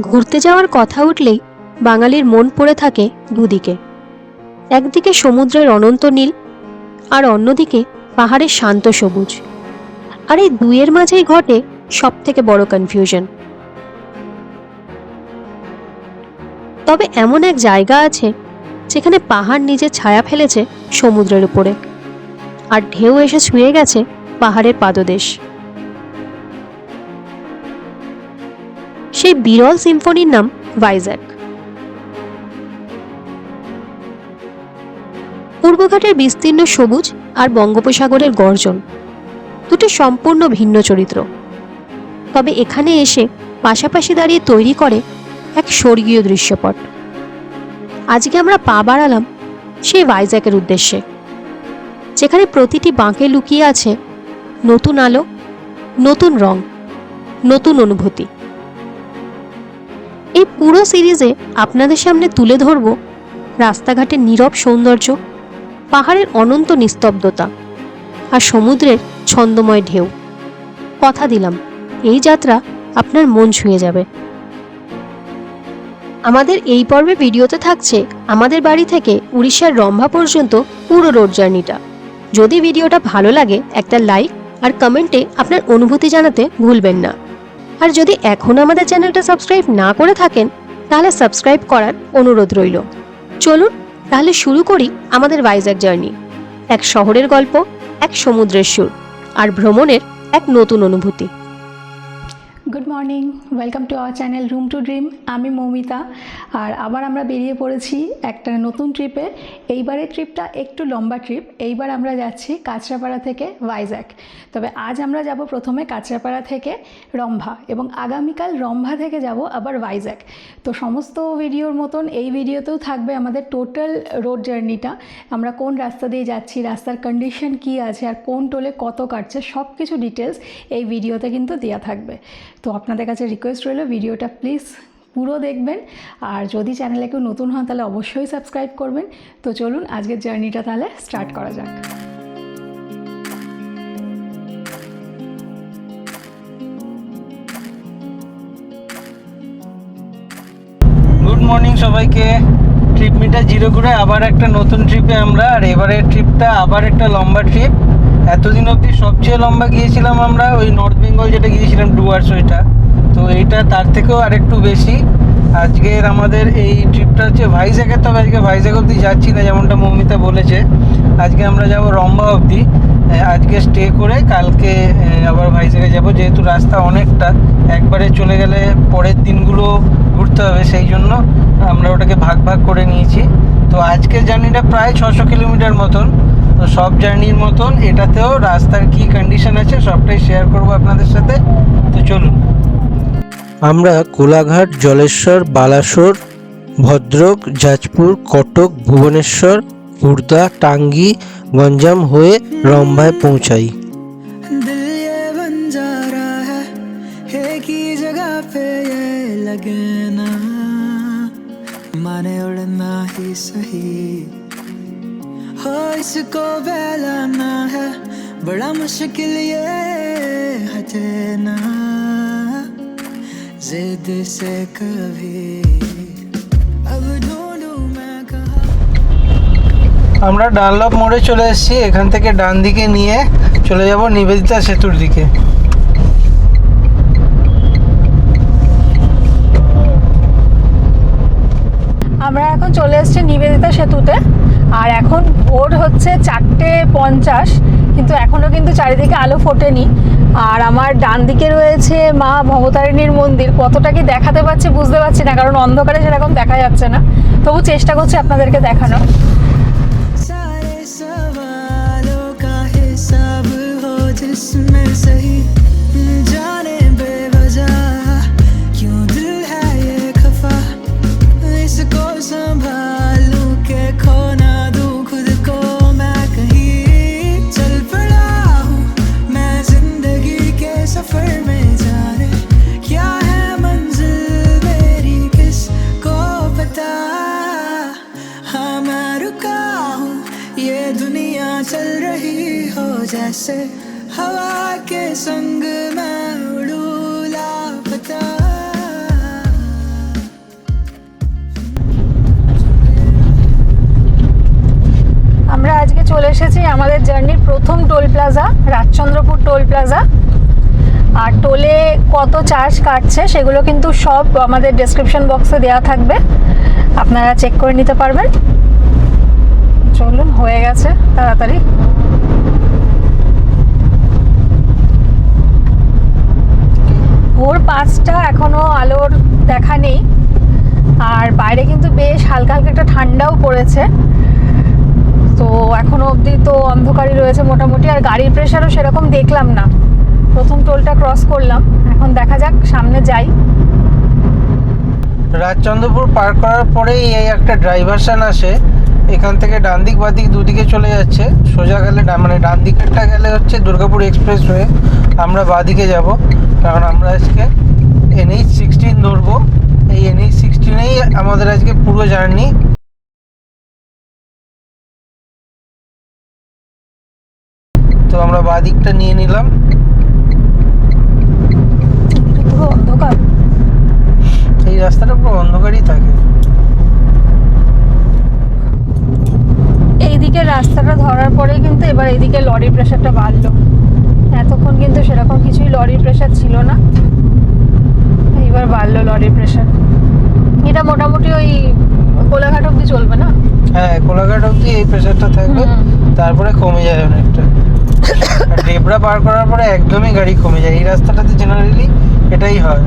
ঘুরতে যাওয়ার কথা উঠলেই বাঙালির মন পড়ে থাকে দুদিকে, একদিকে সমুদ্রের অনন্ত নীল আর অন্যদিকে পাহাড়ের শান্ত সবুজ। আর এই দুইয়ের মাঝেই ঘটে সব থেকে বড় কনফিউশন। তবে এমন এক জায়গা আছে যেখানে পাহাড় নিজের ছায়া ফেলেছে সমুদ্রের উপরে, আর ঢেউ এসে ছুঁয়ে গেছে পাহাড়ের পাদদেশ। সেই বিরল সিম্ফনির নাম ভাইজ্যাক। পূর্বঘাটের বিস্তীর্ণ সবুজ আর বঙ্গোপসাগরের গর্জন, দুটি সম্পূর্ণ ভিন্ন চরিত্র। তবে এখানে এসে পাশাপাশি দাঁড়িয়ে তৈরি করে এক স্বর্গীয় দৃশ্যপট। আজকে আমরা পা বাড়ালাম সেই ভাইজ্যাকের উদ্দেশ্যে, যেখানে প্রতিটি বাঁকে লুকিয়ে আছে নতুন আলো, নতুন রং, নতুন অনুভূতি। এই পুরো সিরিজে আপনাদের সামনে তুলে ধরব রাস্তাঘাটের নীরব সৌন্দর্য, পাহাড়ের অনন্ত নিস্তব্ধতা আর সমুদ্রের ছন্দময় ঢেউ। কথা দিলাম এই যাত্রা আপনার মন ছুঁয়ে যাবে। আমাদের এই পর্বে ভিডিওতে থাকছে আমাদের বাড়ি থেকে উড়িষ্যার রম্ভা পর্যন্ত পুরো রোড জার্নিটা। যদি ভিডিওটা ভালো লাগে একটা লাইক আর কমেন্টে আপনার অনুভূতি জানাতে ভুলবেন না। আর যদি এখনও আমাদের চ্যানেলটা সাবস্ক্রাইব না করে থাকেন তাহলে সাবস্ক্রাইব করার অনুরোধ রইল। চলুন তাহলে শুরু করি আমাদের ভাইজ্যাক জার্নি। এক শহরের গল্প, এক সমুদ্রের সুর আর ভ্রমণের এক নতুন অনুভূতি। Good morning, welcome to our channel room to dream. আমি মৌমিতা, আর আবার আমরা বেরিয়ে পড়েছি একটা নতুন ট্রিপে। এইবারের ট্রিপটা একটু লম্বা ট্রিপ। এইবার আমরা যাচ্ছি কাঁচরাপাড়া থেকে ভাইজ্যাক। তবে আজ আমরা যাব প্রথমে কাঁচরাপাড়া থেকে রম্ভা, এবং আগামীকাল রম্ভা থেকে যাব আবার ভাইজ্যাক। তো সমস্ত ভিডিওর মতন এই ভিডিওতেও থাকবে আমাদের টোটাল রোড জার্নিটা। আমরা কোন রাস্তা দিয়ে যাচ্ছি, রাস্তার কন্ডিশন কী আছে, আর কোন টোলে কত কাটছে, সব কিছু ডিটেলস এই ভিডিওতে কিন্তু দেওয়া থাকবে। তো আপনাদের কাছে রিকোয়েস্ট রইল ভিডিওটা প্লিজ পুরো দেখবেন, আর যদি চ্যানেলে কেউ নতুন হন তাহলে অবশ্যই সাবস্ক্রাইব করবেন। তো চলুন আজকের জার্নিটা তাহলে স্টার্ট করা যাক। গুড মর্নিং সবাইকে। ট্রিপ মিটার জিরো করে আবার একটা নতুন ট্রিপে আমরা, আর এবারের ট্রিপটা আবার একটা লম্বা ট্রিপ। এতদিন অবধি সবচেয়ে লম্বা গিয়েছিলাম আমরা ওই নর্থ বেঙ্গল যেটা গিয়েছিলাম ডুয়ার্স, ওইটা। তো এইটা তার থেকেও আরেকটু বেশি। আজকের আমাদের এই ট্রিপটা হচ্ছে ভাইজ্যাকের। তবে আজকে ভাইজ্যাক অবধি যাচ্ছি না, যেমনটা মৌমিতা বলেছে। আজকে আমরা যাব রম্ভা অবধি। আজকে স্টে করে কালকে আবার ভাইজ্যাকে যাব, যেহেতু রাস্তা অনেকটা, একবারে চলে গেলে পরের দিনগুলো ঘুরতে হবে, সেই জন্য আমরা ওটাকে ভাগ ভাগ করে নিয়েছি। তো আজকের জার্নিটা প্রায় 600 কিলোমিটার মতন। তো সব জার্নির মতন এটাতেও রাস্তার কি কন্ডিশন আছে সবটাই শেয়ার করব আপনাদের সাথে। তো চলুন। আমরা কোলাঘাট, জলেশ্বর, বালাসোর, ভদ্রক, যাজপুর, কটক, ভুবনেশ্বর, খুর্দা, টাঙ্গি, গঞ্জাম হয়ে রম্ভায় পৌঁছাই। माने उड़ना ही सही हो, इसको बहलाना है बड़ा मुश्किल, ये हटे ना जिद से कभी, अब ढूंढूं मैं कहाँ। আমরা ডানলপ মোড়ে চলে এসেছি। এখান থেকে ডান দিকে নিয়ে চলে যাব নিবেদিতা সেতুর দিকে। আমরা এখন চলে এসেছি নিবেদিতা সেতুতে, আর এখন ভোর হচ্ছে 4:50, কিন্তু এখনও কিন্তু চারিদিকে আলো ফোটেনি। আর আমার ডান দিকে রয়েছে মা ভবতারিণীর মন্দির। কতটা কি দেখাতে পারছি বুঝতে পারছি না, কারণ অন্ধকারে সেরকম দেখা যাচ্ছে না, তবু চেষ্টা করছি আপনাদেরকে দেখানো। जैसे हवा के संग मैं उड़ूं চলে এসেছি আমাদের জার্নির প্রথম toll plaza, Rajchandrapur toll plaza. আর টোলে কত চার্জ কাটছে সেগুলো কিন্তু সব আমাদের ডেসক্রিপশন বক্সে দেওয়া থাকবে, আপনারা চেক করে নিতে পারবেন। চলুন, হয়ে গেছে তাড়াতাড়ি। ভোর 5টা, এখনো আলোর দেখা নেই। আর বাইরে কিন্তু বেশ হালকা হালকা একটা ঠান্ডাও পড়েছে, তো এখনো অবধি তো অন্ধকারই রয়েছে মোটামুটি। আর গাড়ির প্রেশারও সেরকম দেখলাম না, প্রথম টোলটা ক্রস করলাম, এখন দেখা যাক সামনে যাই। রাজচন্দ্রপুর পার করার পরেই এই একটা ডাইভারশন আসে, এখান থেকে ডান দিক বাঁ দিক দুদিকে চলে যাচ্ছে। সোজা গেলে মানে ডান দিকেরটা গেলে হচ্ছে দুর্গাপুর এক্সপ্রেস হয়ে, আমরা বাঁ দিকে যাব, কারণ আমরা আজকে NH16 ধরবো। এই NH16এই আমাদের আজকে পুরো জার্নি। তো আমরা বাঁ দিকটা নিয়ে নিলাম। পুরো অন্ধকার, এই রাস্তাটা পুরো অন্ধকারই থাকে। এইদিকে রাস্তাটা ধরার পরে কিন্তু এবার এইদিকে লরির প্রেশারটা বাড়লো। এতক্ষণ কিন্তু সেরকম কিছুই লরির প্রেশার ছিল না, এইবার বাড়লো লরির প্রেশার। এটা মোটামুটি ওই কোলাঘাট অব্দি চলবে না? হ্যাঁ, কোলাঘাট অব্দি এই প্রেশারটা থাকবে, তারপরে কমে যায় অনেকটা। আর ডেবরা পার করার পরে একদমই গাড়ি কমে যায়। এই রাস্তাটাতে জেনারেলি এটাই হয়।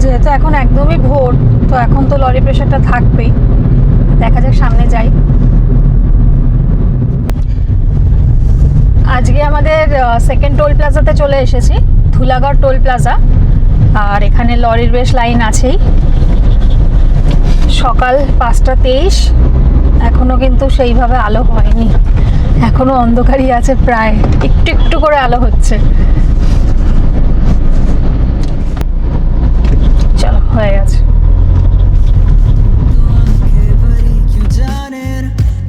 যেহেতু এখন একদমই ভোর, তো এখন তো লরি প্রেশারটা থাকবেই। দেখা যাক সামনে যাই। আজকে আমাদের সেকেন্ড টোল প্লাজাতে চলে এসেছি, ধুলাগড় টোল প্লাজা। আর এখানে লরির বেশ লাইন আছেই। সকাল 5টা 23, এখনো কিন্তু সেইভাবে আলো হয়নি, এখনো অন্ধকারই আছে, প্রায় একটু একটু করে আলো হচ্ছে। চলো, হয়ে গেছে।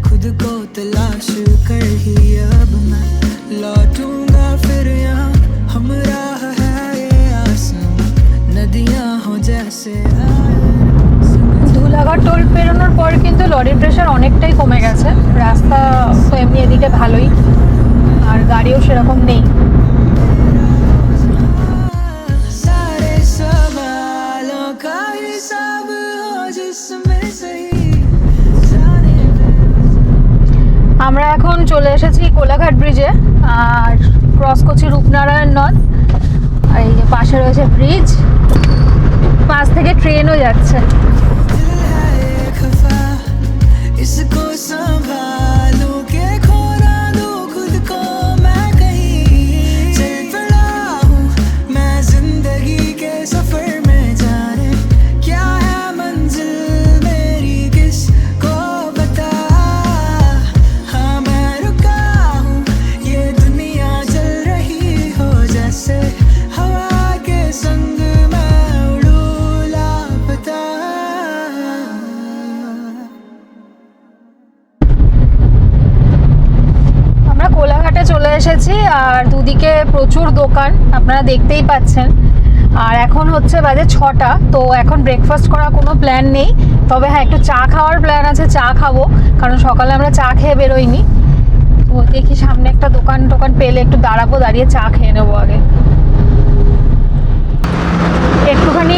खुद को तलाश कर ही अब मैं लौटूंगा फिर यहाँ, हमराह है ये आसमां, नदियाँ हो जैसे ধুলাগড় টোল পেরোনোর পর কিন্তু লরির প্রেশার অনেকটাই কমে গেছে। রাস্তা তো এমনি এদিকে ভালোই, আর গাড়িও সেরকম নেই। सारे सवालों का हिसाब हो जिसमें सही जाने আমরা এখন চলে এসেছি কোলাঘাট ব্রিজে, আর ক্রস করছি রূপনারায়ণ নদ। আর এই যে পাশে রয়েছে ব্রিজ, পাশ থেকে ট্রেনও যাচ্ছে। दिल है ये खफा, इसको संभालूं के खो ना दूं खुद को मैं कहीं। चल पड़ा हूँ मैं जिंदगी के सफर में, जाने क्या है मंजिल मेरी किसको बता। हाँ मैं रुका हूँ, ये दुनिया चल रही हो जैसे हवा के संग मैं उड़ू लापता। আমরা কোলাঘাটে চলে এসেছি, আর দুদিকে প্রচুর দোকান আপনারা দেখতেই পাচ্ছেন। আর এখন হচ্ছে বাজে 6টা, তো এখন ব্রেকফাস্ট করার কোনো প্ল্যান নেই। তবে হ্যাঁ, একটু চা খাওয়ার প্ল্যান আছে, চা খাবো, কারণ সকালে আমরা চা খেয়ে বেরোইনি। তো দেখি সামনে একটা দোকান টোকান পেলে একটু দাঁড়াবো, দাঁড়িয়ে চা খেয়ে নেবো আগে। একটুখানি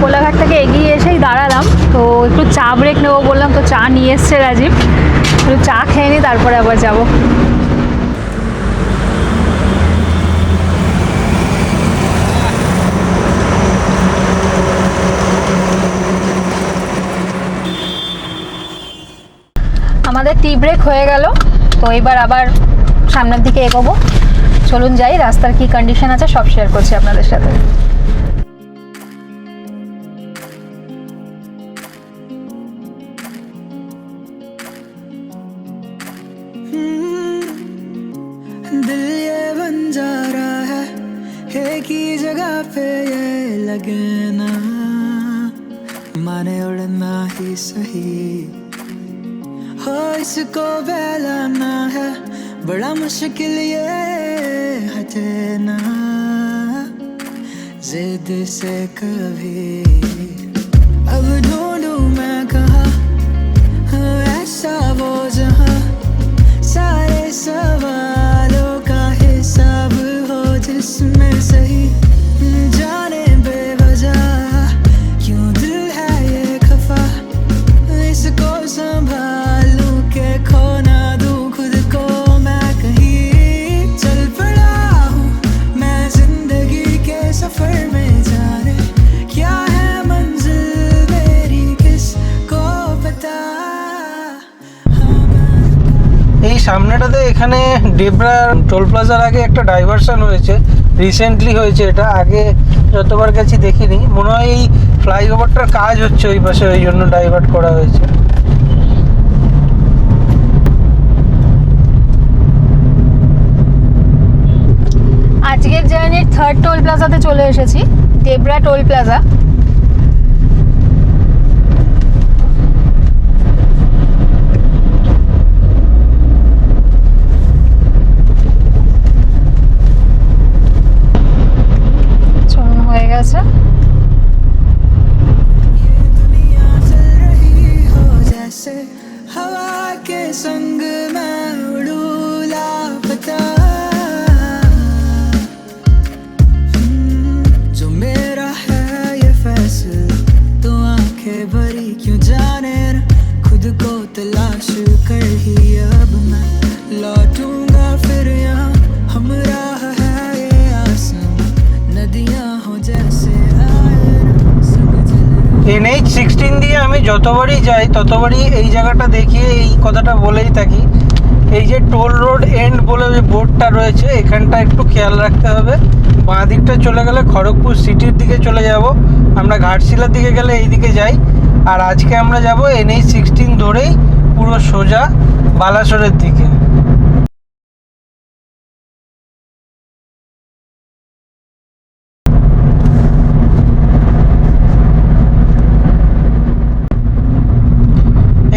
কোলাঘাট থেকে এগিয়ে এসেই দাঁড়ালাম, তো একটু চা ব্রেক নেবো বললাম, তো চা নিয়ে এসছে রাজীব। একটু চা খেয়ে নিই, তারপরে আবার যাবো। আমাদের টি ব্রেক হয়ে গেল, তো এবার আবার সামনের দিকে এগোবো। চলুন যাই, রাস্তার কি কন্ডিশন আছে সব শেয়ার করছি আপনাদের সাথে। दिल ये बंजारा है एक ही जगह पे ये लगे ना, माने उड़ना ही सही हो इसको बहलाना है, बड़ा मुश्किल ये हटे ना जिद से कभी। अब ढूंढूं मैं कहाँ ऐसा वो जहाँ सवालों का हिसाब हो जिसमें सही जाने बेवजह क्यों दिल है ये खफा इसको संभालूं के खो ना दूं खुद को मैं कहीं चल पड़ा हूँ मैं जिंदगी के सफर में जाने क्या है मंजिल मेरी किसको पता এই সামনেটাতে এখানে ডেবরা টোল প্লাজার আগে একটা ডাইভারশন হয়েছে, রিসেন্টলি হয়েছে। এটা আগে যতবার গেছি দেখিনি, মনে হয় এই ফ্লাইওভারটার কাজ হচ্ছে ওই পাশে, ওই জন্য ডাইভার্ট করা হয়েছে। আজকের জার্নির থার্ড টোল প্লাজাতে চলে এসেছি, ডেবরা টোল প্লাজা। হয়ে গেছে। ये दुनिया चल रही हो जैसे हवा के संग मैं उड़ूं लापता जो मेरा है ये फैसला तो आंखें भरी क्यों जाने ना खुद को तलाश कर ही अब मैं लौटूंगा फिर यहाँ हमराह है ये आसमां नदियाँ हो जैसे NH16 দিয়ে আমি যতবারই যাই ততবারই এই জায়গাটা দেখিয়ে এই কথাটা বলেই থাকি, এই যে টোল রোড এন্ড বলে যে বোর্ডটা রয়েছে এখানটা একটু খেয়াল রাখতে হবে। বাঁ দিকটা চলে গেলে খড়গপুর সিটির দিকে চলে যাব, আমরা ঘাটশিলার দিকে গেলে এই দিকে যাই। আর আজকে আমরা যাব NH16 ধরেই পুরো সোজা বালাসোরের দিকে।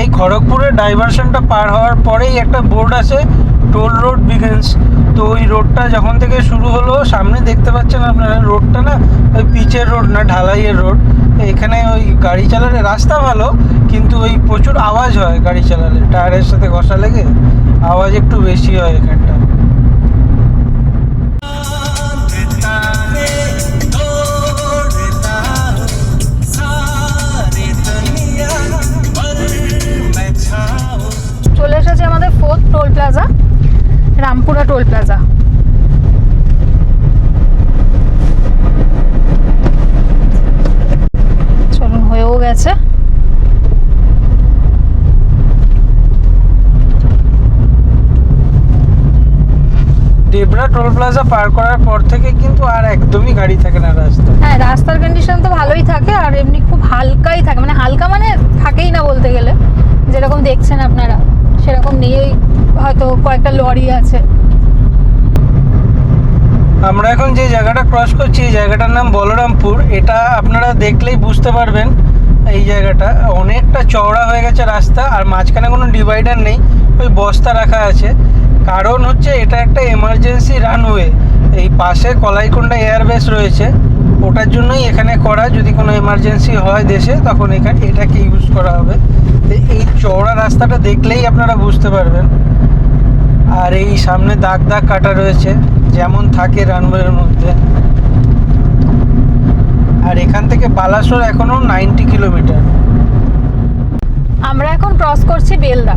এই খড়গপুরের ডাইভারশনটা পার হওয়ার পরেই একটা বোর্ড আছে টোল রোড বিগিনস। তো ওই রোডটা যখন থেকে শুরু হলো, সামনে দেখতে পাচ্ছেন আপনারা রোডটা না ওই পিচের রোড না, ঢালাইয়ের রোড। এখানে ওই গাড়ি চালালে রাস্তা ভালো, কিন্তু ওই প্রচুর আওয়াজ হয় গাড়ি চালালে, টায়ারের সাথে ঘষা লেগে আওয়াজ একটু বেশি হয় এখানটা। চলে এসেছে আমাদের fourth toll plaza, Rampura toll plaza. চলুন, হয়েও গেছে। ডেবরা টোল প্লাজা পার করার পর থেকে কিন্তু আর একদমই গাড়ি থাকে না রাস্তায়। হ্যাঁ, রাস্তার কন্ডিশন তো ভালোই থাকে, আর এমনি খুব হালকাই থাকে, মানে হালকা মানে থাকেই না বলতে গেলে। যেরকম দেখছেন আপনারা সেরকম নেই, হয়তো কয়েকটা লরি আছে। আমরা এখন যে জায়গাটা ক্রস করছি এই জায়গাটার নাম বলরামপুর। এটা আপনারা দেখলেই বুঝতে পারবেন এই জায়গাটা অনেকটা চওড়া হয়ে গেছে রাস্তা, আর মাঝখানে কোনো ডিভাইডার নেই, ওই বস্তা রাখা আছে। কারণ হচ্ছে এটা একটা এমার্জেন্সি রানওয়ে, এই পাশে কলাইকুণ্ডা এয়ারবেস রয়েছে, ওটার জন্যই এখানে করা। যদি কোনো এমার্জেন্সি হয় দেশে তখন এটাকে ইউজ করা হবে। তো এই চওড়া রাস্তাটা দেখলেই আপনারা বুঝতে পারবেন। আর এই সামনে দাগ দাগ কাটা রয়েছে যেমন থাকে রানওয়ের মধ্যে। আর এখান থেকে বালাসোর এখনো 90 কিলোমিটার। আমরা এখন ক্রস করছি বেলদা।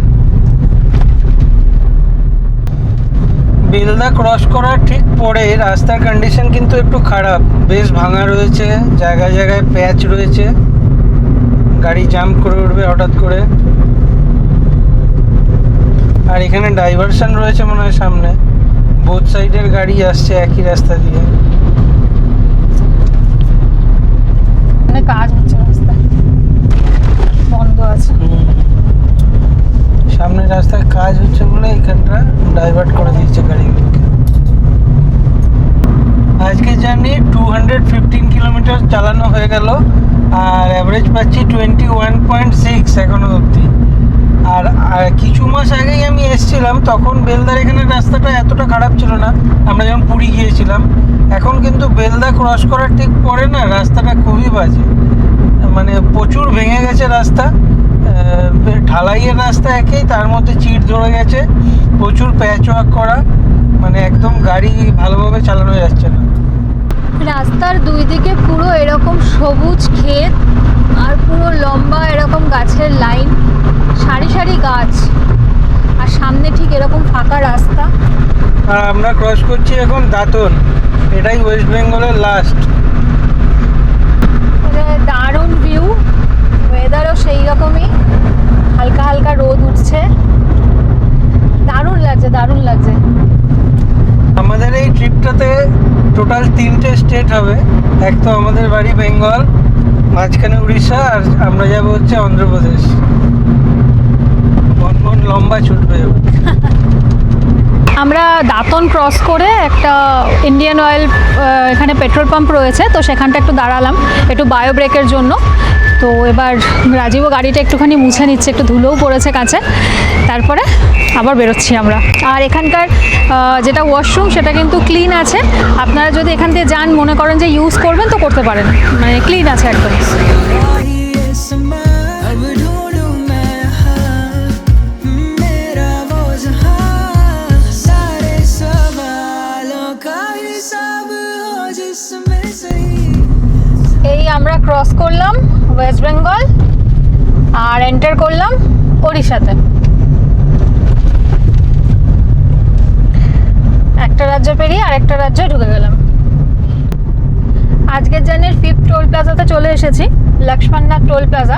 বেলদা ক্রস করার ঠিক পরে রাস্তার কন্ডিশন কিন্তু একটু খারাপ, বেশ ভাঙা রয়েছে, জায়গায় জায়গায় প্যাচ রয়েছে, গাড়ি জাম্প করে উঠবে হঠাৎ করে। আর এখানে ডাইভারশন রয়েছে মনে হয় সামনে, বোথ সাইডের গাড়ি আসছে একই রাস্তা দিয়ে। মানে কাজ হচ্ছে, রাস্তা বন্ধ আছে। সামনের রাস্তায় কাজ হচ্ছে বলে এখানটা ডাইভার্ট করে দিয়েছে গাড়িগুলোকে। আজকে জার্নি 215 কিলোমিটার চালানো হয়ে গেল, আর অ্যাভারেজ পাচ্ছি 21.6 এখনো অবধি। আর কিছু মাস আগেই আমি এসেছিলাম, তখন বেলদার এখানে রাস্তাটা এতটা খারাপ ছিল না, আমরা যখন পুরী গিয়েছিলাম। এখন কিন্তু বেলদা ক্রস করার ঠিক পরে না রাস্তাটা খুবই বাজে, মানে প্রচুর ভেঙে গেছে রাস্তা। ঢালাইয়ের রাস্তা একই, তার মধ্যে চিট ধরে গেছে, প্রচুর প্যাচ ওয়ার্ক করা, মানে একদম গাড়ি ভালোভাবে চালানো যাচ্ছে না। রাস্তার দুই দিকে পুরো এরকম সবুজ ক্ষেত আর পুরো লম্বা এরকম গাছের লাইন, সারি সারি গাছ, আর সামনে ঠিক এরকম ফাঁকা রাস্তা। আর আমরা ক্রস করছি এখন দাঁতন, এটাই ওয়েস্ট বেঙ্গলের লাস্ট। দারুণ ভিউ, ওয়েদারও সেই রকমই, হালকা হালকা রোদ উঠছে, দারুণ লাগছে দারুণ লাগছে। আমাদের এই ট্রিপটাতে টোটাল 3টে স্টেট হবে। এক তো আমাদের বাড়ি বেঙ্গল, মাঝখানে উড়িষ্যা, আর আমরা যাব হচ্ছে অন্ধ্রপ্রদেশ। বন লম্বা ছুটবে। আমরা দাঁতন ক্রস করে একটা ইন্ডিয়ান অয়েল, এখানে পেট্রোল পাম্প রয়েছে, তো সেখানটা একটু দাঁড়ালাম একটু বায়ো ব্রেকের জন্য। তো এবার রাজীবও গাড়িটা একটুখানি মুছে নিচ্ছে, একটু ধুলোও পড়েছে কাছে, তারপরে আবার বেরোচ্ছি আমরা। আর এখানকার যেটা ওয়াশরুম সেটা কিন্তু ক্লিন আছে, আপনারা যদি এখান দিয়ে যান মনে করেন যে ইউজ করবেন তো করতে পারেন, মানে ক্লিন আছে একদম। ये समा अब ढूंढूं मैं हाँ, मेरा वो जहां, सारे सवालों का हिसाब हो जिसमें सही। এই আমরা ক্রস করলাম ওয়েস্ট বেঙ্গল আর এন্টার করলাম ওড়িশাতে। একটা রাজ্য পেরিয়ে আরেকটা রাজ্যে ঢুকে গেলাম। আজকের জার্নির 5th টোল প্লাজাতে চলে এসেছি, লক্ষ্মণনাথ টোল প্লাজা।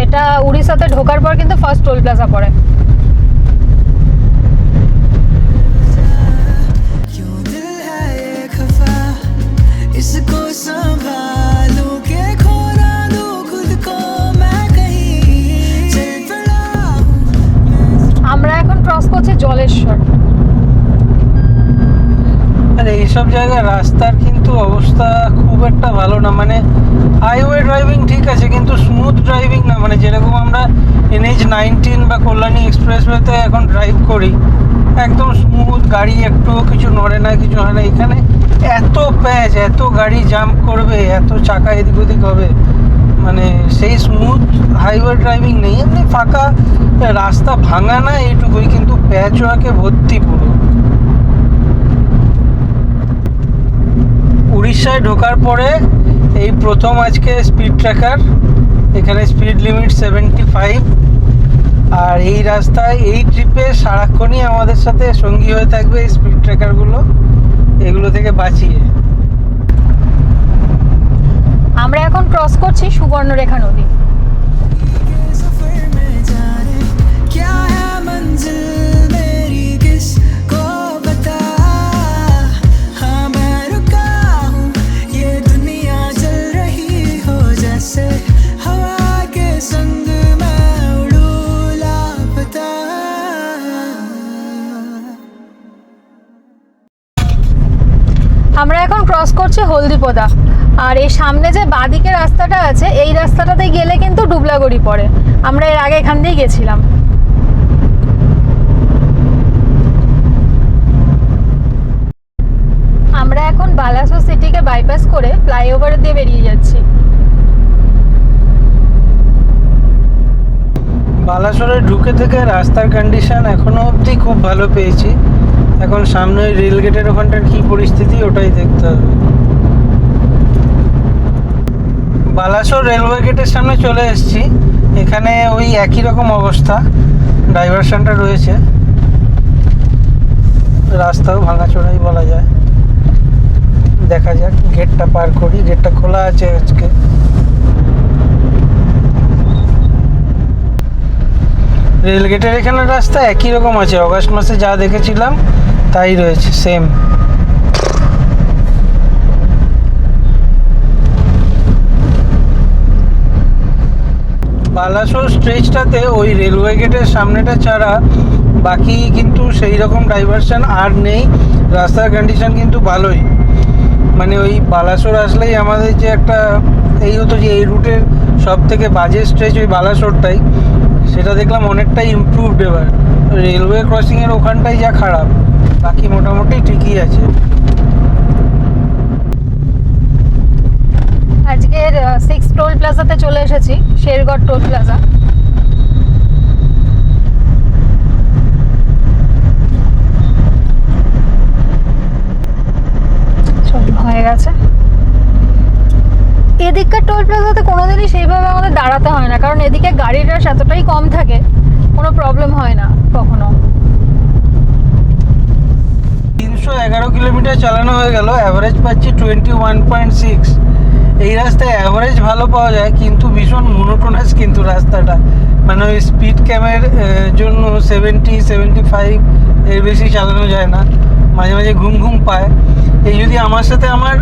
এটা উড়িষ্যাতে ঢোকার পর কিন্তু ফার্স্ট টোল প্লাজা পড়ে। क्यों दिल है ये खफा, इसको संभालूं के खो ना दूं खुद को मैं कहीं, चल पड़ा हूं আমরা এখন ক্রস করছি জলেশ্বর। আর এইসব জায়গায় রাস্তার কিন্তু অবস্থা খুব একটা ভালো না, মানে হাইওয়ে ড্রাইভিং ঠিক আছে কিন্তু স্মুথ ড্রাইভিং না, মানে যেরকম আমরা NH-19 বা কল্যাণী এক্সপ্রেসওয়েতে এখন ড্রাইভ করি একদম স্মুথ, গাড়ি একটু কিছু নড়ে না, কিছু হয় না। এখানে এত প্যাচ, এত গাড়ি জাম্প করবে, এত চাকা এদিক ওদিক হবে, মানে সেই স্মুথ হাইওয়ে ড্রাইভিং নেই। এমনি ফাঁকা রাস্তা, ভাঙা না এইটুকুই, কিন্তু প্যাচ ওয়াকে ভর্তি পুরো। উড়িষ্যায় ঢোকার পরে এই প্রথম আজকে স্পিড ট্র্যাকার, এখানে স্পিড লিমিট 75। আর এই রাস্তায় এই ট্রিপে সারাক্ষণই আমাদের সাথে সঙ্গী হয়ে থাকবে এই স্পিড ট্র্যাকারগুলো, এগুলো থেকে বাঁচিয়ে। আমরা এখন ক্রস করছি সুবর্ণরেখা নদী। के सफर में जाने क्या है मंजिल मेरी किसको बता, हाँ मैं रुका हूँ ये दुनिया चल रही हो जैसे हवा के संग मैं उड़ूं लापता। আমরা এখন ক্রস করছি হলদিপোদা, আর এই সামনে যে বাঁদিকে রাস্তাটা আছে এই রাস্তাটাতে গেলে কিন্তু ডুবলাগড়ি পড়ে। আমরা এর আগে এখান দিয়েই গেছিলাম। আমরা এখন বালাসোর সিটিকে বাইপাস করে ফ্লাইওভার দিয়ে বেরিয়ে যাচ্ছি। বালাসোরে ঢুকে থেকে রাস্তার কন্ডিশন এখনো অবধি খুব ভালো পেয়েছি। এখন সামনে ওই রেল গেটের ওখানটার কী পরিস্থিতি ওটাই দেখতে হবে। বালাসোর রেলওয়ে গেটের সামনে চলে এসেছি, এখানে ওই একই রকম অবস্থা, ডাইভারশনটা রয়েছে, রাস্তাও ভাঙাচোরাই বলা যায়। দেখা যাক, গেটটা পার করি, গেটটা খোলা আছে আজকে। রেল গেটের এখানে রাস্তা একই রকম আছে, অগাস্ট মাসে যা দেখেছিলাম তাই রয়েছে, সেম। বালাসোর স্ট্রেচটাতে ওই রেলওয়ে গেটের সামনেটা ছাড়া বাকি কিন্তু সেই রকম ডাইভারশন আর নেই। রাস্তার কন্ডিশন কিন্তু ভালোই, মানে ওই বালাসোর আসলেই আমাদের যে একটা এই হতো যে এই রুটের সব থেকে বাজে স্ট্রেচ ওই বালাসোরটাই, সেটা দেখলাম অনেকটাই ইমপ্রুভড। এবার রেলওয়ে ক্রসিংয়ের ওখানটাই যা খারাপ, বাকি মোটামুটি ঠিকই আছে। আজকের 6th টোল প্লাজাতে চলে এসেছি, শেরগড় টোল প্লাজা। দাঁড়াতে হয় না, কারণ এদিকে গাড়ির রাশ এতটাই কম থাকে, কোনো প্রবলেম হয় না কখনো। 311 কিলোমিটার চালানো হয়ে গেল, অ্যাভারেজ পাচ্ছি 21.6। এই রাস্তায় অ্যাভারেজ ভালো পাওয়া যায়, কিন্তু ভীষণ মনোটোনাস কিন্তু রাস্তাটা, মানে ওই স্পিড ক্যামের জন্য 70-75 এর বেশি চালানো যায় না, মাঝে মাঝে ঘুম ঘুম পায়। এই যদি আমার সাথে আমার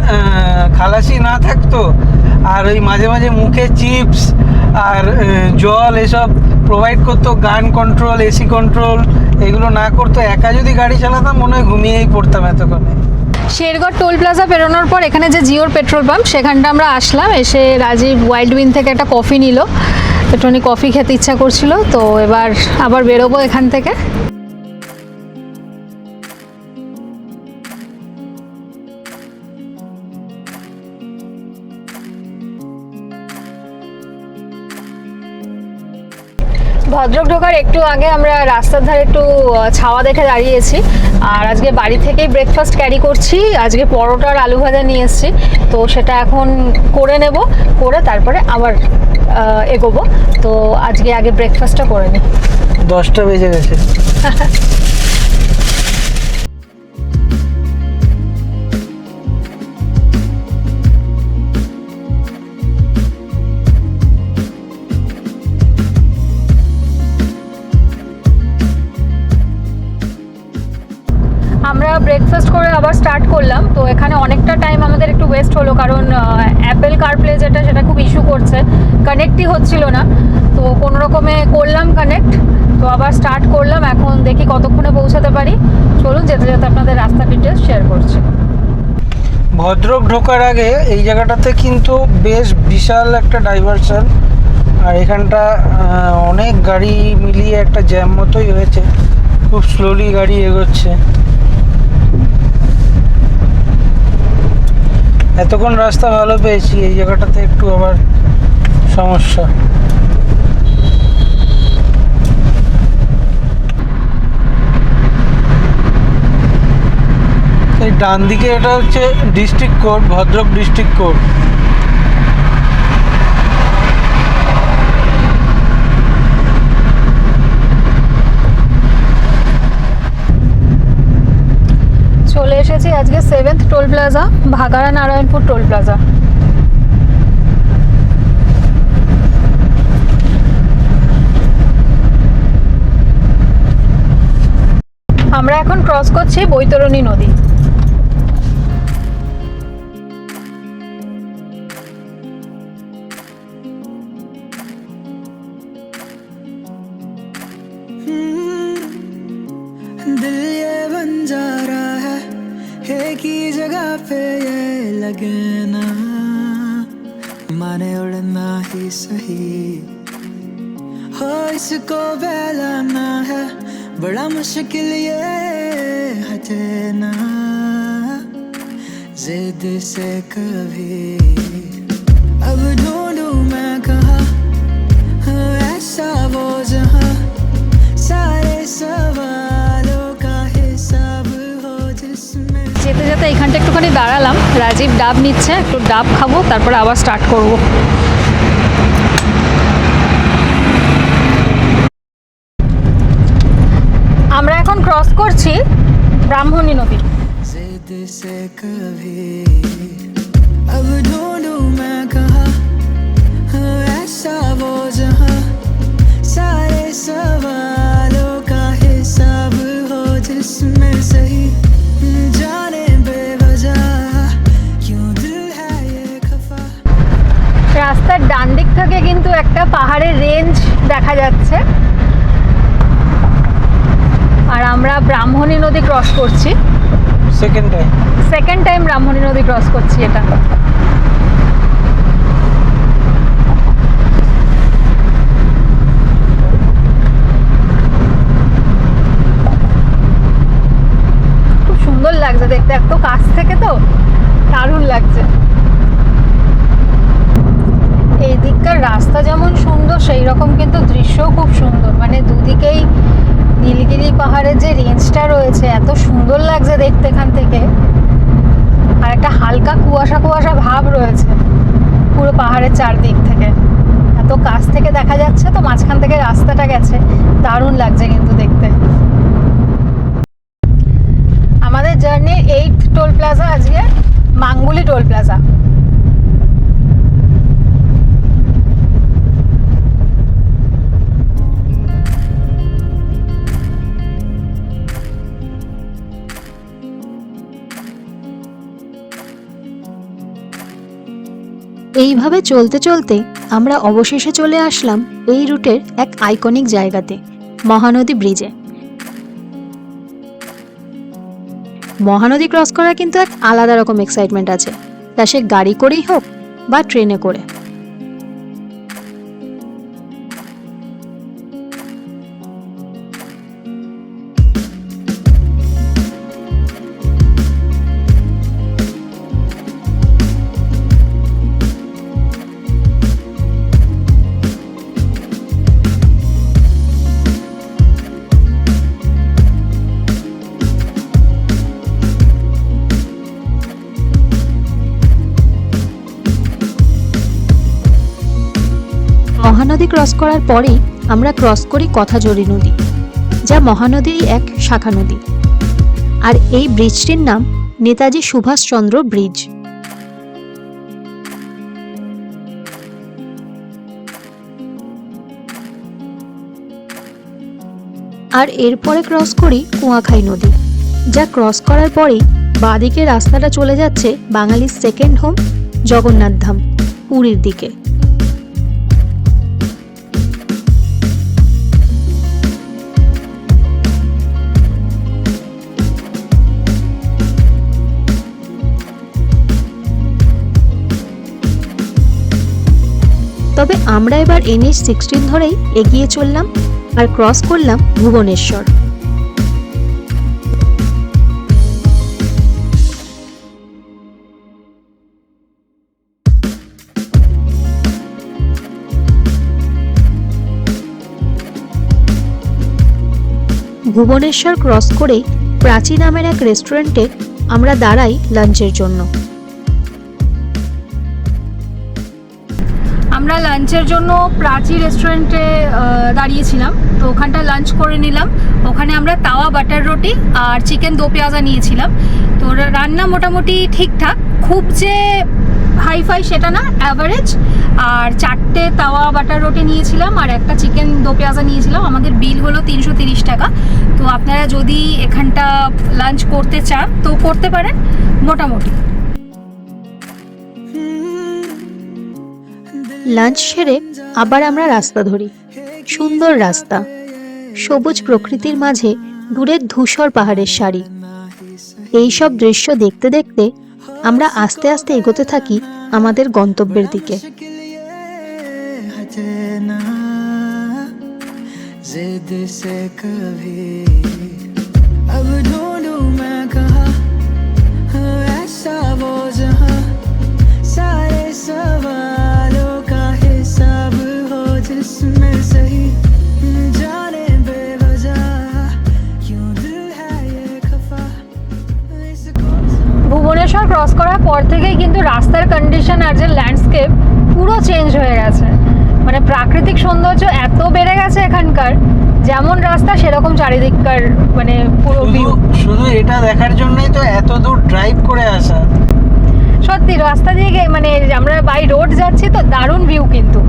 খালাসি না থাকতো, আর ওই মাঝে মাঝে মুখে চিপস আর জল এসব প্রোভাইড করতো, গান কন্ট্রোল, এসি কন্ট্রোল এগুলো না করতো, একা যদি গাড়ি চালাতাম মনে হয় ঘুমিয়েই পড়তাম এতক্ষণে। শেরগড় টোল প্লাজা পেরোনোর পর এখানে যে জিওর পেট্রোল পাম্প, সেখানটা আমরা আসলাম। এসে রাজীব ওয়াইল্ড উইন থেকে একটা কফি নিল, একটুখানি কফি খেতে ইচ্ছা করছিল, তো এবার আবার বেরোবো এখান থেকে। ভদ্রক ঢোকার একটু আগে আমরা রাস্তার ধারে একটু ছাওয়া দেখে দাঁড়িয়েছি, আর আজকে বাড়ি থেকেই ব্রেকফাস্ট ক্যারি করছি। আজকে পরোটা আর আলু ভাজা নিয়ে এসেছি, তো সেটা এখন করে নেব, করে তারপরে আবার এগোবো। তো আজকে আগে ব্রেকফাস্টটা করে নিই। 10টা বেজে গেছে। আমরা ব্রেকফাস্ট করে আবার স্টার্ট করলাম। তো এখানে অনেকটা টাইম আমাদের একটু ওয়েস্ট হলো, কারণ অ্যাপেল কারপ্লে যেটা খুব ইস্যু করছে, কানেক্টই হচ্ছিল না। তো কোনো রকমে করলাম কানেক্ট, তো আবার স্টার্ট করলাম। এখন দেখি কতক্ষণে পৌঁছাতে পারি। চলুন যেতে যেতে আপনাদের রাস্তা ডিটেলস শেয়ার করছি। ভদ্রক ঢোকার আগে এই জায়গাটাতে কিন্তু বেশ বিশাল একটা ডাইভারশন, আর এখানটা অনেক গাড়ি মিলিয়ে একটা জ্যাম মতোই হয়েছে, খুব স্লোলি গাড়ি এগোচ্ছে। এতক্ষণ রাস্তা ভালো পেয়েছি, এই জায়গাটাতে একটু আবার সমস্যা। এই ডান দিকে এটা হচ্ছে district court, Bhadrak district court. চলে এসেছি আজকে 7th toll plaza, Bhagara Narayanpur toll plaza. আমরা এখন ক্রস করছি বৈতরণী নদী। दिल ये बंजारा है एक ही जगह पे ये लगे ना, माने उड़ना ही सही हो, इसको बहलाना है बड़ा मुश्किल, ये हटे ना जिद से कभी। अब ढूंढूं मैं कहाँ ऐसा वो जहाँ सारे सवालों का हिसाब हो जिसमें। যেতে যেতে এইখানটা একটুখানি দাঁড়ালাম, রাজীব ডাব নিচ্ছে, একটু ডাব খাবো, তারপরে আবার স্টার্ট করব। আমরা এখন ক্রস করছি ব্রাহ্মণী নদী। जिद से कभी अब ढूंढूं मैं कहाँ ऐसा वो जहाँ सारे सवालों का हिसाब हो जिसमें सही जाने बेवजह क्यों दिल है ये खफा। রাস্তার ডান দিক থেকে কিন্তু একটা পাহাড়ের রেঞ্জ দেখা যাচ্ছে, আর আমরা ব্রাহ্মণী নদী ক্রস করছি। সেকেন্ড টাইম ব্রাহ্মণী নদী ক্রস করছি এটা। খুব সুন্দর লাগছে দেখতে, এত কাছ থেকে তো দারুণ লাগছে। এই দিককার রাস্তা যেমন সুন্দর, সেই রকম কিন্তু দৃশ্যও খুব সুন্দর, মানে দুদিকেই নীলগিরি পাহাড়ের যে রেঞ্জটা রয়েছে এত সুন্দর লাগছে দেখতে এখান থেকে। আর একটা হালকা কুয়াশা কুয়াশা ভাব রয়েছে পুরো পাহাড়ের চারদিক থেকে, এত কাছ থেকে দেখা যাচ্ছে, তো মাঝখান থেকে রাস্তাটা গেছে, দারুণ লাগছে কিন্তু দেখতে। আমাদের জার্নির 8th টোল প্লাজা আজকে মাঙ্গুলি টোল প্লাজা। এইভাবে চলতে চলতে আমরা অবশেষে চলে আসলাম এই রুটের এক আইকনিক জায়গাতে, মহানদী ব্রিজে। মহানদী ক্রস করা কিন্তু এক আলাদা রকম এক্সাইটমেন্ট আছে, তা সে গাড়ি করেই হোক বা ট্রেনে করে। মহানদী ক্রস করার পরেই আমরা ক্রস করি কথাজরি নদী, যা মহানদীরই এক শাখা নদী। আর এই ব্রিজটির নাম নেতাজি সুভাষচন্দ্র ব্রিজ। আর এরপরে ক্রস করি কুয়াখাই নদী, যা ক্রস করার পরেই বাঁদিকে রাস্তাটা চলে যাচ্ছে বাঙালির সেকেন্ড হোম জগন্নাথ ধাম, পুরীর দিকে। তবে আমরা এবার NH-16 ধরেই এগিয়ে চললাম আর ক্রস করলাম ভুবনেশ্বর। ভুবনেশ্বর ক্রস করে প্রাচী নামের এক রেস্টুরেন্টে আমরা দাঁড়াই লাঞ্চের জন্য। আমরা লাঞ্চের জন্য প্রাচী রেস্টুরেন্টে দাঁড়িয়েছিলাম, তো ওখানটা লাঞ্চ করে নিলাম। ওখানে আমরা তাওয়া বাটার রুটি আর চিকেন দো পেঁয়াজা নিয়েছিলাম। তো রান্না মোটামুটি ঠিকঠাক, খুব যে হাইফাই সেটা না, অ্যাভারেজ। আর 4টে তাওয়া বাটার রুটি নিয়েছিলাম আর একটা চিকেন দো পেঁয়াজা নিয়েছিলাম। আমাদের বিল হলো 330 টাকা। তো আপনারা যদি এখানটা লাঞ্চ করতে চান তো করতে পারেন মোটামুটি। লাঞ্চ সেরে আবার আমরা রাস্তা ধরি। সুন্দর রাস্তা, সবুজ প্রকৃতির মাঝে দূরের ধূসর পাহাড়ের সারি। এই সব দৃশ্য দেখতে দেখতে আমরা আস্তে আস্তে এগোতে থাকি আমাদের গন্তব্যের দিকে। ভুবনেশ্বর ক্রস করার পর থেকেই কিন্তু রাস্তার কন্ডিশন আর যে ল্যান্ডস্কেপ পুরো চেঞ্জ হয়ে গেছে। মানে প্রাকৃতিক সৌন্দর্য এত বেড়ে গেছে এখানকার, যেমন রাস্তা সেরকম চারিদিককার মানে পুরো ভিউ। শুধু এটা দেখার জন্যই তো এত দূর ড্রাইভ করে আসা। সত্যি রাস্তা দিয়ে মানে আমরা বাই রোড যাচ্ছি তো দারুণ ভিউ, কিন্তু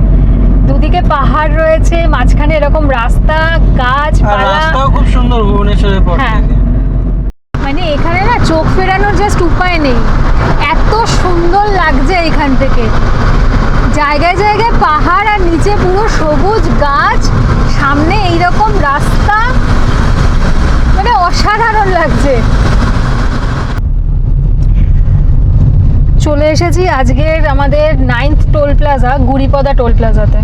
দুদিকে পাহাড় রয়েছে, মাঝখানে এরকম রাস্তা, গাছপালা। রাস্তাও খুব সুন্দর ভুবনেশ্বরের পর থেকে। মানে এখানে না চোখ ফেরানোর জাস্ট উপায় নেই, এত সুন্দর লাগছে এখান থেকে। জায়গায় জায়গায় পাহাড় আর নিচে পুরো সবুজ গাছ, সামনে এইরকম রাস্তা, মানে অসাধারণ লাগছে। চলে এসেছি আজকের আমাদের 9th টোল প্লাজা, গুড়িপদা টোল প্লাজাতে।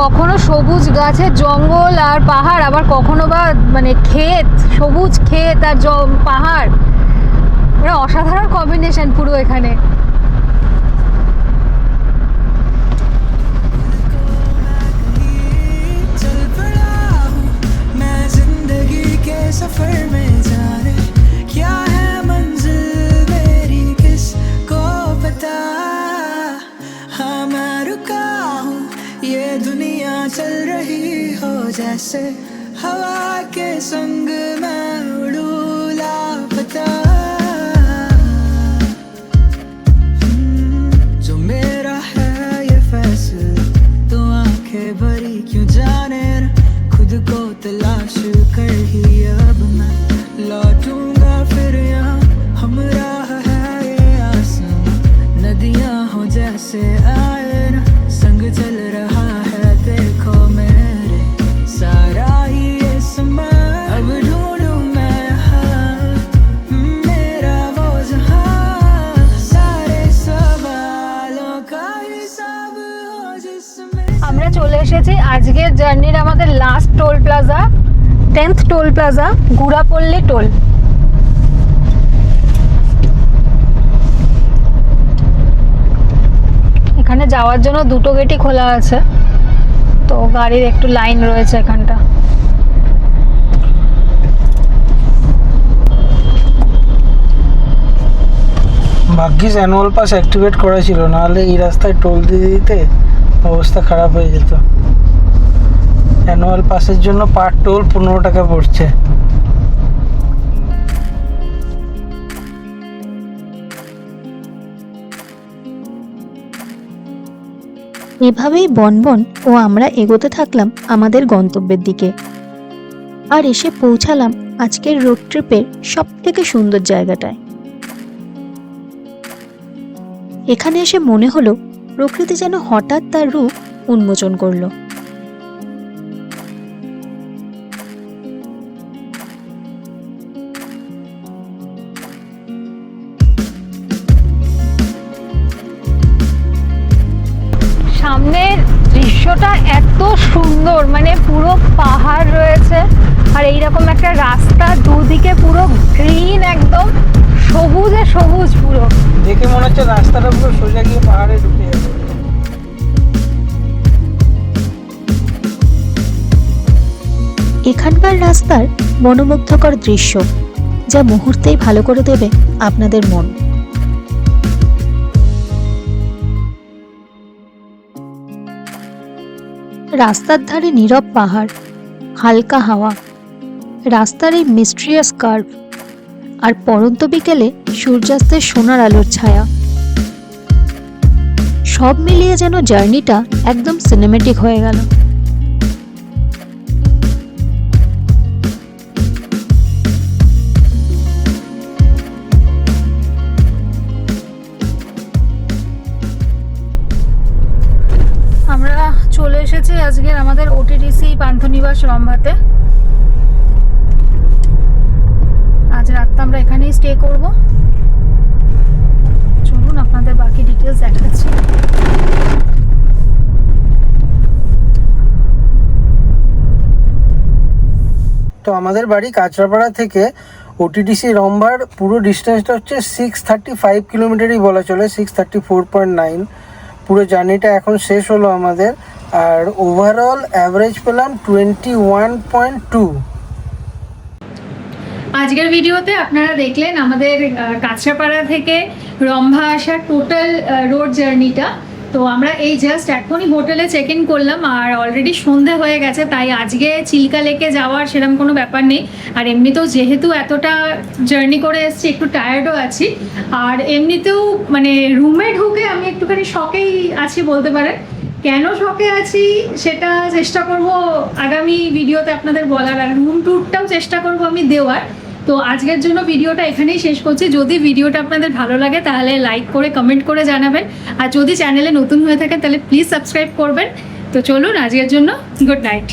কখনো সবুজ গাছের জঙ্গল আর পাহাড়, আবার কখনো বা মানে ক্ষেত, সবুজ ক্ষেত আর পাহাড়, মানে অসাধারণ কম্বিনেশন পুরো এখানে। चल रही हो जैसे हवा के संग मैं उड़ू लापता। जो मेरा है ये फैसला तो आंखें भरी क्यों जाने ना, खुद को तलाश कर ही अब मैं लौटूंगा फिर यहाँ। हमराह है ये आसमां, नदियां हो जैसे आए ना, संग चल रहा है देखो मेरे सारा ही ये समा। अब ढूंढूं मैं यहाँ मेरा वो जहाँ, सारे सवालों का हिसाब हो जिसमें। আমরা চলে এসেছি আজকের জার্নির আমাদের last toll plaza, 10th toll plaza, Gurapalli toll. এখানে যাওয়ার জন্য দুটো গেটই খোলা আছে, তো গাড়ির একটু লাইন রয়েছে এখানটা। ভাগ্যিস অ্যানুয়াল পাস অ্যাক্টিভেট করা ছিল, নাহলে এই রাস্তায় টোল দিতে দিতে অবস্থা খারাপ হয়ে যেত। অ্যানুয়াল পাসের জন্য পার টোল 15 টাকা পড়ছে। এভাবেই বনবন ও আমরা এগোতে থাকলাম আমাদের গন্তব্যের দিকে, আর এসে পৌঁছালাম আজকের রোড ট্রিপের সবথেকে সুন্দর জায়গাটায়। এখানে এসে মনে হলো প্রকৃতি যেন হঠাৎ তার রূপ উন্মোচন করলো। সামনের দৃশ্যটা এত সুন্দর, মানে পুরো পাহাড় রয়েছে আর এইরকম একটা রাস্তা, দুদিকে পুরো গ্রিন, একদম সবুজে সবুজ পুরো। দেখে মনে হচ্ছে রাস্তাটা পুরো সোজা গিয়ে পাহাড়ে ঢুকে যাবে। এখানকার রাস্তার মনোমুগ্ধকর দৃশ্য, যা মুহূর্তেই ভালো করে দেবে আপনাদের মন। রাস্তার ধারে নীরব পাহাড়, হালকা হাওয়া, রাস্তার এই মিস্ট্রিয়াস কার্ভ, আর পরন্ত বিকেলে সূর্যাস্তের সোনার আলোর ছায়া, সব মিলিয়ে যেন জার্নিটা একদম সিনেমেটিক হয়ে গেল। আমরা চলে এসেছি আজকের আমাদের ওটিডিসি পান্থনিবাস রম্ভাতে। আজ রাতটা আমরা এখানেই স্টে করব। চলুন আপনাদের বাকি ডিটেলস দেখাচ্ছি। তো আমাদের বাড়ি কাঁচরাপাড়া থেকে ওটিডিসি রম্ভার পুরো ডিস্টেন্সটা হচ্ছে 635 কিলোমিটারই বলা চলে, 634.9। পুরো জার্নিটা এখন শেষ হলো আমাদের, আর ওভারঅল অ্যাভারেজ পেলাম 21.2। আজকের ভিডিওতে আপনারা দেখলেন আমাদের কাঁচরাপাড়া থেকে রম্ভা আসার টোটাল রোড জার্নিটা। তো আমরা এই জাস্ট এখনই হোটেলে চেক ইন করলাম, আর অলরেডি সন্ধে হয়ে গেছে, তাই আজকে চিল্কা লেকে যাওয়ার সেরকম কোনো ব্যাপার নেই। আর এমনিতেও যেহেতু এতটা জার্নি করে এসেছি, একটু টায়ার্ডও আছি, আর এমনিতেও মানে রুমে ঢুকে আমি একটুখানি শকেই আছি বলতে পারেন। কেন শকে আছি সেটা চেষ্টা করব আগামী ভিডিওতে আপনাদের বলার, আর রুম ট্যুরটাও চেষ্টা করব আমি দেওয়ার। তো আজকের জন্য ভিডিওটা এখানেই শেষ করছি। যদি ভিডিওটা আপনাদের ভালো লাগে তাহলে লাইক করে কমেন্ট করে জানাবেন, আর যদি চ্যানেলে নতুন হয়ে থাকেন তাহলে প্লিজ সাবস্ক্রাইব করবেন। তো চলুন আজকের জন্য গুড নাইট।